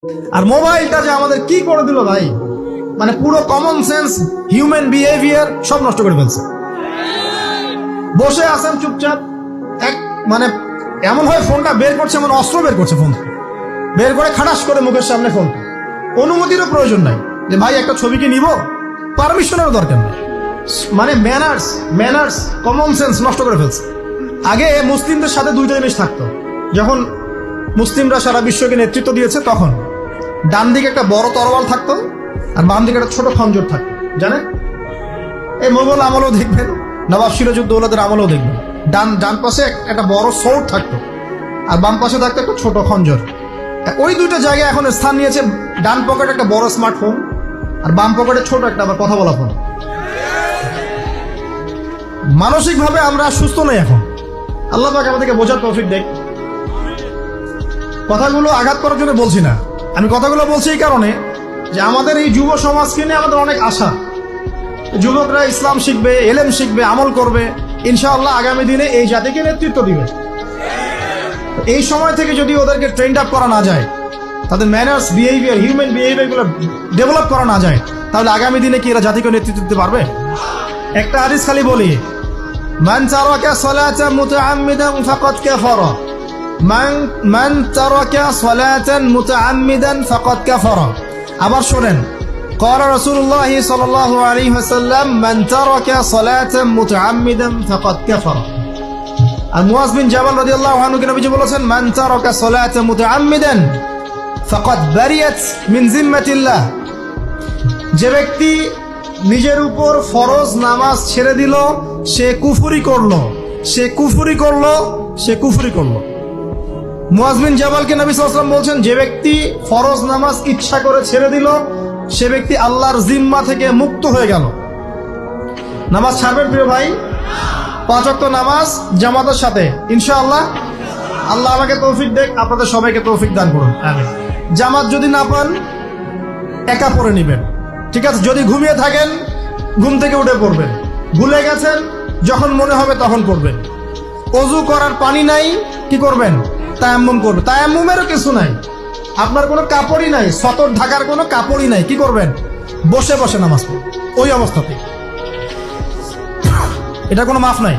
আর মোবাইলটা যে আমাদের কি করে দিল ভাই, মানে পুরো কমন সেন্স, হিউম্যান বিহেভিয়ার সব নষ্ট করে ফেলছে। বসে আছেন চুপচাপ, মানে এমন হয় ফোনটা বের করছে, এমন অস্ত্র বের করছে, ফোন বের করে খাটাস করে মুখের সামনে ফোন। অনুমতিরও প্রয়োজন নাই যে ভাই একটা ছবি কি নিব, পারমিশনেরও দরকার নেই। মানে ম্যানার্স কমন সেন্স নষ্ট করে ফেলছে। আগে মুসলিমদের সাথে দুইটা জিনিস থাকতো। যখন মুসলিমরা সারা বিশ্বকে নেতৃত্ব দিয়েছে তখন ডান দিকে একটা বড় তরোয়াল থাকতো আর বাম দিকে একটা ছোট খঞ্জর থাকতো, জানেন? এই মোগল আমলেও দেখবেন, নবাব সিরাজউদ্দৌলাদের আমলেও দেখবেন, ডান পাশে একটা বড় সৌট থাকতো আর বাম পাশে থাকতো একটা ছোট খঞ্জর। ওই দুইটা জায়গায় এখন স্থান নিয়েছে। ডান পকেটে একটা বড় স্মার্টফোন আর বাম পকেটে ছোট একটা আবার কথা বলা ফোন। মানসিকভাবে আমরা সুস্থ নই এখন। আল্লাহ পাক আমাদেরকে বোঝার তৌফিক দেখ। কথাগুলো আঘাত করার জন্য বলছি না, আমি কথাগুলো বলছি এই কারণে যে আমাদের এই যুব সমাজকে নিয়ে আমাদের অনেক আশা। যুবকরা ইসলাম শিখবে, এলেম শিখবে, আমল করবে, ইনশাআল্লাহ আগামী দিনে এই জাতিকে নেতৃত্ব দিবে। এই সময় থেকে যদি ওদেরকে ট্রেন্ড আপ করা না যায়, তাদের ম্যানার্স, বিহেভিয়ার, হিউম্যান বিহেভিয়ারগুলো ডেভেলপ করা না যায়, তাহলে আগামী দিনে কি এরা জাতিকে নেতৃত্ব দিতে পারবে? একটা হাদিস খালি বলি, মান তারাকা সালাতান মুতাআম্মিদান ফাকাদ কাফারা, মান তারাকা সালাতান মুতাআম্মিদান ফাকাদ কাফারা। আবার শুনেন, قال رسول الله صلى الله عليه وسلم من ترك صلاة متعمدا فقد كفر। আর মুয়াজ বিন জাবাল রাদিয়াল্লাহু আনহু কে নবীজি বলেছেন, মান তারাকা সালাতা মুতাআম্মিদান ফাকাদ বারিয়াত মিন জিম্মাতিল্লাহ। যে ব্যক্তি নিজের উপর ফরজ নামাজ ছেড়ে দিল, সে কুফরি করলো, সে কুফরি করলো, সে কুফরি করলো। মুয়াজ বিন জাবালকে নবী সাল্লাল্লাহু আলাইহি ওয়াসাল্লাম বলছেন, যে ব্যক্তি ফরজ নামাজ ইচ্ছা করে ছেড়ে দিল, সে ব্যক্তি আল্লাহর জিম্মা থেকে মুক্ত হয়ে গেল। নামাজ ছাড়বেন প্রিয় ভাই, 5 ওয়াক্ত নামাজ জামাতের সাথে ইনশাআল্লাহ। আল্লাহ আমাকে তৌফিক দেখ, আপনাদের সবাইকে তৌফিক দান করুন, আমিন। জামাত যদি না পান একা পড়ে নেবেন, ঠিক আছে? যদি ঘুমিয়ে থাকেন ঘুম থেকে উঠে পড়বেন, ভুলে গেছেন যখন মনে হবে তখন পড়বেন। ওযু করার পানি নাই, কি করবেন? তায়াম্মুম করবেন। তায়াম্মুমেরও কিছু নাই, আপনার কোনো কাপড়ই নাই, সতর ঢাকার কোনো কাপড়ই নাই, কি করবেন? বসে বসে নামাজ পড়বেন ওই অবস্থাতে। এটা কোনো মাফ নাই।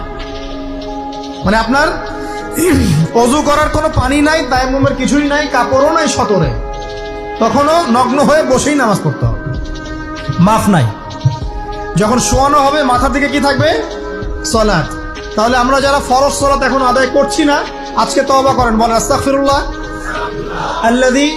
মানে আপনার ওযু করার কোনো পানি নাই, তায়াম্মুমের কিছুই নাই, কাপড়ও নাই সতরে, তখনও নগ্ন হয়ে বসেই নামাজ পড়তে হবে, মাফ নাই। যখন শোয়ানো হবে মাথার দিকে কি থাকবে? সালাত। তাহলে আমরা যারা ফরজ সালাত এখন আদায় করছি না, আজকে তওবা করেন, বলেন আস্তাগফিরুল্লাহ আল্লাযী